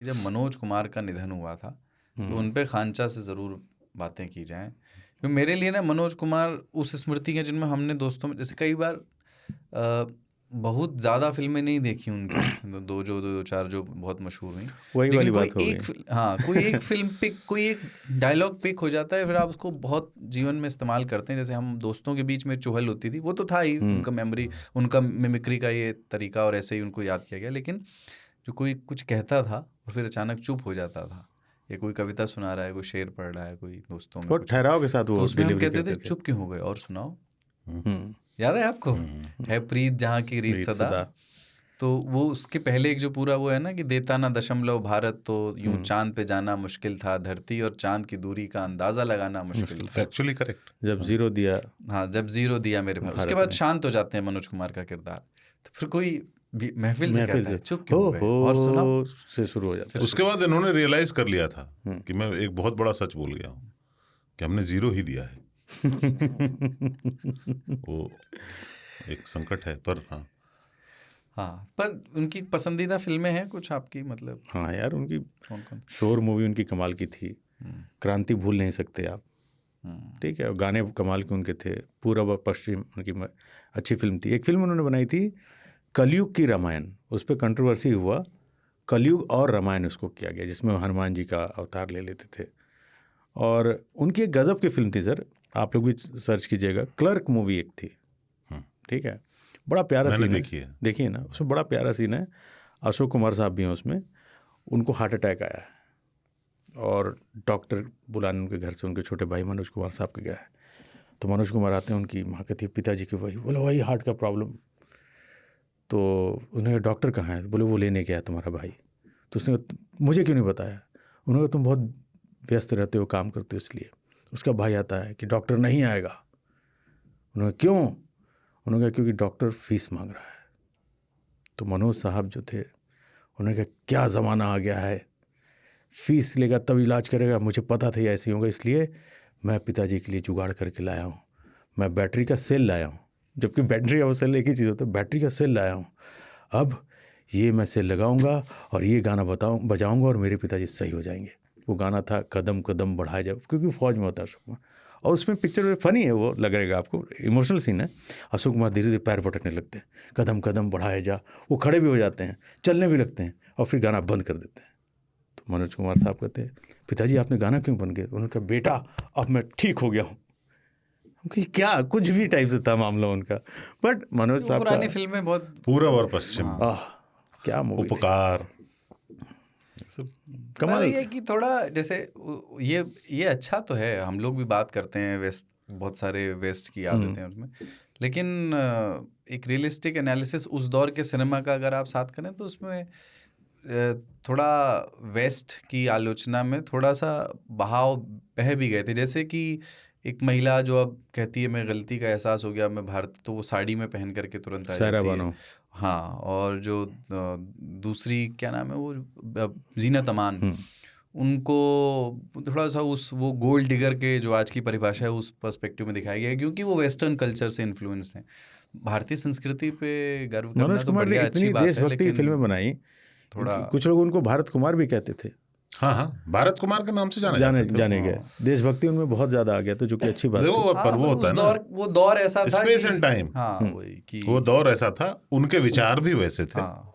जब मनोज कुमार का निधन हुआ था तो उन पे खांचा से ज़रूर बातें की जाएं, क्योंकि मेरे लिए ना मनोज कुमार उस स्मृति के जिनमें हमने दोस्तों में जैसे कई बार बहुत ज़्यादा फिल्में नहीं देखी उनकी, दो चार जो बहुत मशहूर हुई, वही वाली लेकिन कोई बात हो एक गई। हाँ कोई एक फिल्म पिक, कोई एक डायलॉग पिक हो जाता है, फिर आप उसको बहुत जीवन में इस्तेमाल करते हैं। जैसे हम दोस्तों के बीच में चुहल होती थी, वो तो था ही, उनका मेमोरी, उनका मिमिक्री का ये तरीका, और ऐसे ही उनको याद किया गया। लेकिन जो कोई कुछ कहता था और फिर अचानक चुप हो जाता था, या कोई कविता सुना रहा है, कोई शेर पढ़ रहा है, कोई दोस्तों में वो कुछ, ठहराव के साथ तो वो उसमें हम डिलीवरी कहते थे करते थे। चुप क्यों हो गए और सुनाओ। हम्म। याद है आपको, है प्रीत जहाँ की रीत रीत सदा। सदा। तो वो उसके पहले एक जो पूरा वो है ना कि देता ना दशमलव भारत, तो यूं चांद पे जाना मुश्किल था, धरती और चांद की दूरी का अंदाजा लगाना मुश्किल था। Factually correct. जब जीरो दिया हाँ, जब जीरो दिया मेरे भारत, उसके भारत बाद ने। शांत हो जाते हैं मनोज कुमार का किरदार। तो फिर कोई महफिल से महफिल कहता है से चुप क्यों हो गए और सुनाओ। हो से शुरू हो जाता है। उसके बाद इन्होंने रियलाइज कर लिया था कि मैं एक बहुत बड़ा सच बोल गया हूँ, कि हमने जीरो ही दिया है। वो एक संकट है, पर हाँ। हाँ, पर उनकी पसंदीदा फिल्में हैं कुछ आपकी, मतलब हाँ यार, उनकी कौन कौन? शोर मूवी उनकी कमाल की थी, क्रांति भूल नहीं सकते आप, ठीक है। और गाने कमाल के उनके थे, पूरब और पश्चिम उनकी अच्छी फिल्म थी। एक फिल्म उन्होंने बनाई थी कलयुग की रामायण, उस पर कंट्रोवर्सी हुआ, कलयुग और रामायण उसको किया गया, जिसमें हनुमान जी का अवतार ले लेते थे। और उनकी एक गज़ब की फिल्म थी सर, आप लोग भी सर्च कीजिएगा, क्लर्क मूवी एक थी, ठीक है। बड़ा प्यारा मैंने सीन देखी है। देखिए ना, उसमें बड़ा प्यारा सीन है। अशोक कुमार साहब भी हैं उसमें, उनको हार्ट अटैक आया है और डॉक्टर बुलाने उनके घर से उनके छोटे भाई मनोज कुमार साहब के गया है। तो मनोज कुमार आते हैं, उनकी माँ कहती है पिताजी की वही, बोले वही हार्ट का प्रॉब्लम। तो उन्होंने डॉक्टर कहाँ है, बोले वो लेने गया तुम्हारा भाई। तो उसने मुझे क्यों नहीं बताया, उन्होंने तुम बहुत व्यस्त रहते हो, काम करते हो इसलिए। उसका भाई आता है कि डॉक्टर नहीं आएगा। उन्होंने क्यों, उन्होंने कहा क्योंकि डॉक्टर फीस मांग रहा है। तो मनोज साहब जो थे उन्होंने कहा क्या ज़माना आ गया है, फीस लेगा तब इलाज करेगा, मुझे पता था ये ऐसे ही होगा, इसलिए मैं पिताजी के लिए जुगाड़ करके लाया हूँ, मैं बैटरी का सेल लाया हूँ। जबकि बैटरी और सेल एक ही चीज़ होता है, बैटरी का सेल लाया हूँ, अब ये मैं सेल लगाऊंगा और ये गाना बजाऊंगा और मेरे पिताजी सही हो जाएंगे। वो गाना था कदम कदम बढ़ाया जाए, क्योंकि फौज में होता है अशोक कुमार। और उसमें पिक्चर में फ़नी है, वो लगेगा आपको, इमोशनल सीन है। अशोक कुमार धीरे धीरे पैर पटकने लगते हैं, कदम कदम बढ़ाए जा, वो खड़े भी हो जाते हैं, चलने भी लगते हैं, और फिर गाना बंद कर देते हैं। तो मनोज कुमार साहब कहते हैं पिताजी आपने गाना क्यों बंद किया। उन्होंने कहा बेटा अब मैं ठीक हो गया हूँ। क्या कुछ भी टाइप से था मामला उनका, बट मनोज साहब पुरानी का फिल्में बहुत पूरब और पश्चिम, क्या मूवी थी। उपकार, कमाल ये कि थोड़ा जैसे ये अच्छा तो है, हम लोग भी बात करते हैं वेस्ट, बहुत सारे वेस्ट की आदतें हैं उसमें, लेकिन एक रियलिस्टिक एनालिसिस उस दौर के सिनेमा का अगर आप साथ करें तो उसमें थोड़ा वेस्ट की आलोचना में थोड़ा सा बहाव बह भी गए थे। जैसे कि एक महिला जो अब कहती है मैं गलती का एहसास हो गया, मैं भारत, तो वो साड़ी में पहन करके तुरंत आ सायरा जाती है। बानो। हाँ, और जो दूसरी क्या नाम है वो, जीनत अमान, उनको थोड़ा सा उस वो गोल्ड डिगर के जो आज की परिभाषा है उस पर्सपेक्टिव में दिखाया गया है, क्योंकि वो वेस्टर्न कल्चर से इन्फ्लुएंस्ड हैं। भारतीय संस्कृति पे गर्व करना मनोज तो कुमार ने बढ़िया, अच्छी इतनी बात है, देशभक्ति की लेकिन फिल्में बनाई, थोड़ा कुछ लोग उनको भारत कुमार भी कहते थे, हाँ हाँ, भारत कुमार के नाम से जाने थे। जाने गए। देशभक्ति उनमें बहुत ज़्यादा आ गया, तो जो कि अच्छी बात देखो थी। पर वो होता है ना, वो दौर ऐसा था स्पेस कि एंड टाइम, हाँ वही कि वो दौर ऐसा था, उनके विचार भी वैसे थे। हाँ,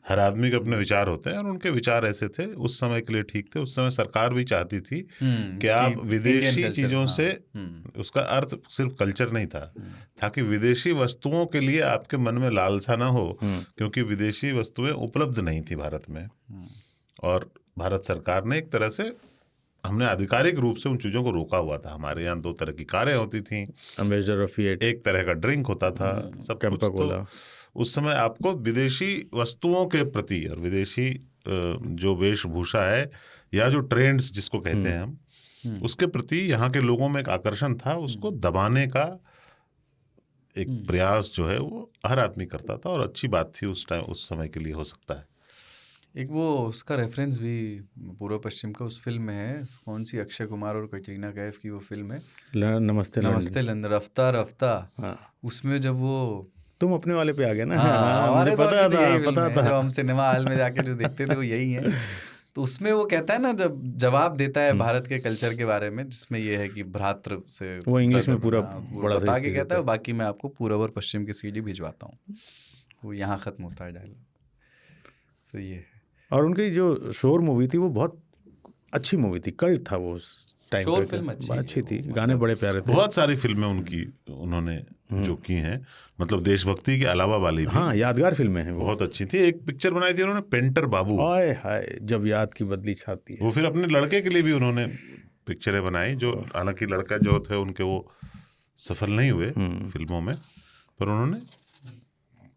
हर आदमी के अपने विचार होते हैं और उनके विचार ऐसे थे, उस समय के लिए ठीक थे। उस समय सरकार भी चाहती थी कि आप विदेशी इंडियन चीज़ों कल्चर, से, उसका अर्थ सिर्फ कल्चर नहीं था, ताकि विदेशी वस्तुओं के लिए आपके मन में लालसा ना हो, क्योंकि विदेशी वस्तुएं उपलब्ध नहीं थी भारत में। और भारत सरकार ने एक तरह से, हमने आधिकारिक रूप से उन चीज़ों को रोका हुआ था। हमारे यहाँ 2 तरह की कारें होती थी, अम्बेसडर ऑफ फिएट, एक तरह का ड्रिंक होता था, सब कुछ। कैंपा-कोला। तो उस समय आपको विदेशी वस्तुओं के प्रति और विदेशी जो वेशभूषा है या जो ट्रेंड्स जिसको कहते हैं हम, उसके प्रति यहाँ के लोगों में एक आकर्षण था। उसको दबाने का एक प्रयास जो है वो हर आदमी करता था, और अच्छी बात थी उस टाइम, उस समय के लिए, हो सकता है। एक वो उसका रेफरेंस भी पूर्व पश्चिम का उस फिल्म में है, कौन सी, अक्षय कुमार और कैटरीना कैफ की वो फिल्म है, नमस्ते नमस्ते लंदन, रफ्ता रफ्ता। हाँ। उसमें जब वो तुम अपने वाले पे आ गए ना। हाँ, मुझे हमारे दौर पता की तो यही था, फिल्म पता है, था। जो हम सिनेमा हॉल में जाके जो देखते थे वो यही है। तो उसमें वो कहता है ना, जब जवाब देता है भारत के कल्चर के बारे में, जिसमें ये है कि भ्रातृ से वो इंग्लिश में पूरा वो बड़ा बता सा के speech कहता देता है, है। बाकी मैं आपको पूरब और पश्चिम की सीढ़ी भिजवाता हूँ। वो यहाँ खत्म होता है डायलॉग। तो ये है। और उनकी जो शोर मूवी थी वो बहुत अच्छी मूवी थी, कल्ट था वो उस टाइम शोर पे। फिल्म अच्छी थी, वो, गाने बड़े प्यारे थे। बहुत सारी फिल्में उनकी उन्होंने जो की हैं, मतलब देशभक्ति के अलावा वाली भी हाँ, यादगार फिल्में हैं वो। बहुत अच्छी थी। एक पिक्चर बनाई थी उन्होंने, पेंटर बाबू। हाय हाय, जब याद की बदली छाती है। वो फिर अपने लड़के के लिए भी उन्होंने पिक्चरें बनाई, जो हालांकि लड़का जो थे उनके वो सफल नहीं हुए फिल्मों में, पर उन्होंने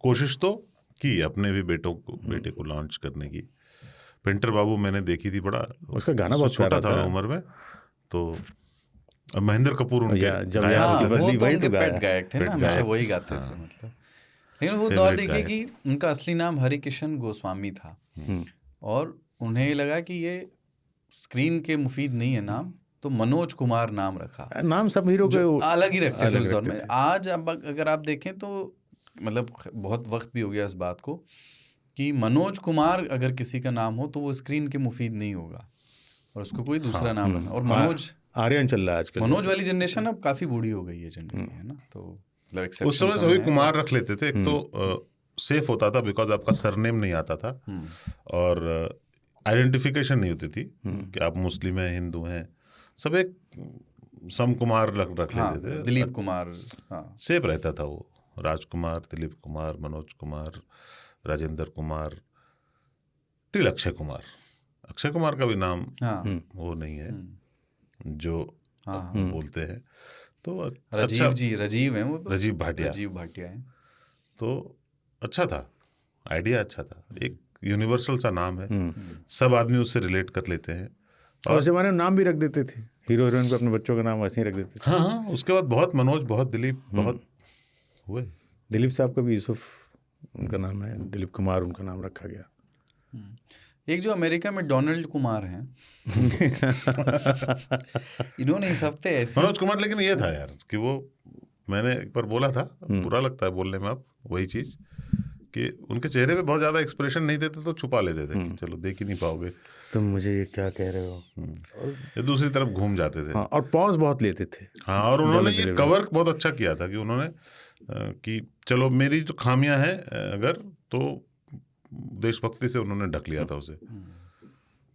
कोशिश तो की अपने भी बेटे को लॉन्च करने की। पेंटर बाबू मैंने देखी थी, बड़ा उसका गाना बहुत छोटा प्यारा था था। उम्र में, तो महेंद्र कपूर उनके जब गायक याद हाँ, की थे। बदली वो तो वही उनके तो गाया पेट गायक थे ना, पेट हमेशा गायक वही थे, गाते हाँ। थे मतलब। लेकिन वो दौर Favorite देखिए गायक। कि उनका असली नाम हरिकिशन गोस्वामी था, और उन्हें लगा कि ये स्क्रीन के मुफीद नहीं है नाम, तो मनोज कुमार नाम रखा। नाम सब हीरो के जो अलग ही रखते थे अलग उस दौर रखते में। थे। आज अब अगर आप देखें तो मतलब बहुत वक्त भी हो गया इस बात को, कि मनोज कुमार अगर किसी का नाम हो तो वो स्क्रीन के मुफीद नहीं होगा, और उसको कोई दूसरा नाम रखना। और मनोज, आर्यन चल रहा है आजकल। मनोज वाली जनरेशन अब काफी बूढ़ी हो गई है जनरली, है ना, तो मतलब उस एक्सेप्शन समय सभी कुमार रख लेते थे। एक तो सेफ होता था, बिकॉज आपका सरनेम नहीं आता था, और आइडेंटिफिकेशन नहीं होती थी कि आप मुस्लिम हैं, हिंदू हैं, सब एक सम कुमार रख हाँ, लेते थे। दिलीप कुमार, हाँ, सेफ रहता था वो। राजकुमार, दिलीप कुमार, मनोज कुमार, राजेंद्र कुमार, टिल अक्षय कुमार। अक्षय कुमार का भी नाम हाँ, वो नहीं है जो हाँ, बोलते हैं। तो राजीव जी, राजीव हैं वो तो, राजीव भाटिया। राजीव भाटिया हैं। तो अच्छा था, आइडिया अच्छा था, एक यूनिवर्सल सा नाम है, सब आदमी उससे रिलेट कर लेते हैं। और उस जमाने में नाम भी रख देते थे, हीरो हीरोइन को अपने बच्चों का नाम वैसे ही रख देते थे। हाँ हाँ, उसके बाद बहुत मनोज, बहुत दिलीप, बहुत हुए। दिलीप साहब का भी यूसुफ उनका नाम है, दिलीप कुमार उनका नाम रखा गया। एक जो अमेरिका में डोनाल्ड कुमार हैं, इन्होंने इस हफ्ते ऐसी, मनोज कुमार, लेकिन ये था यार कि वो, मैंने एक बार बोला था, बुरा लगता है बोलने में अब वही चीज़, कि उनके चेहरे पे बहुत ज़्यादा एक्सप्रेशन नहीं देते तो छुपा लेते थे कि चलो देख ही नहीं पाओगे, तुम मुझे ये क्या कह रहे हो। ये दूसरी तरफ घूम जाते थे। हाँ, और पॉज बहुत लेते थे। हाँ, और उन्होंने ये कवर बहुत अच्छा किया था कि उन्होंने कि चलो मेरी जो खामियां हैं अगर, तो देशभक्ति से उन्होंने ढक लिया था उसे,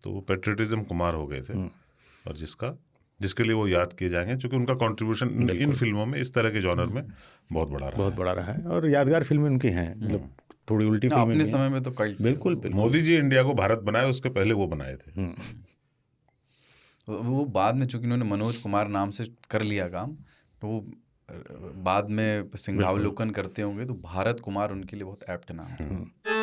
तो वो पेट्रियटिज्म कुमार हो गए थे, और जिसके लिए वो याद किए जाएंगे, क्योंकि उनका कंट्रीब्यूशन इन फिल्मों में, इस तरह के जॉनर में बहुत बड़ा रहा है। और यादगार फिल्में उनकी हैं, मतलब थोड़ी उल्टी फिल्में अपने भी हैं। समय में तो कल्ट, बिल्कुल बिल्कुल। मोदी जी इंडिया को भारत बनाए, उसके पहले वो बनाए थे। वो बाद में चूंकि उन्होंने मनोज कुमार नाम से कर लिया काम, तो वो बाद में सिंहावलोकन करते होंगे तो भारत कुमार उनके लिए बहुत एप्ट नाम था।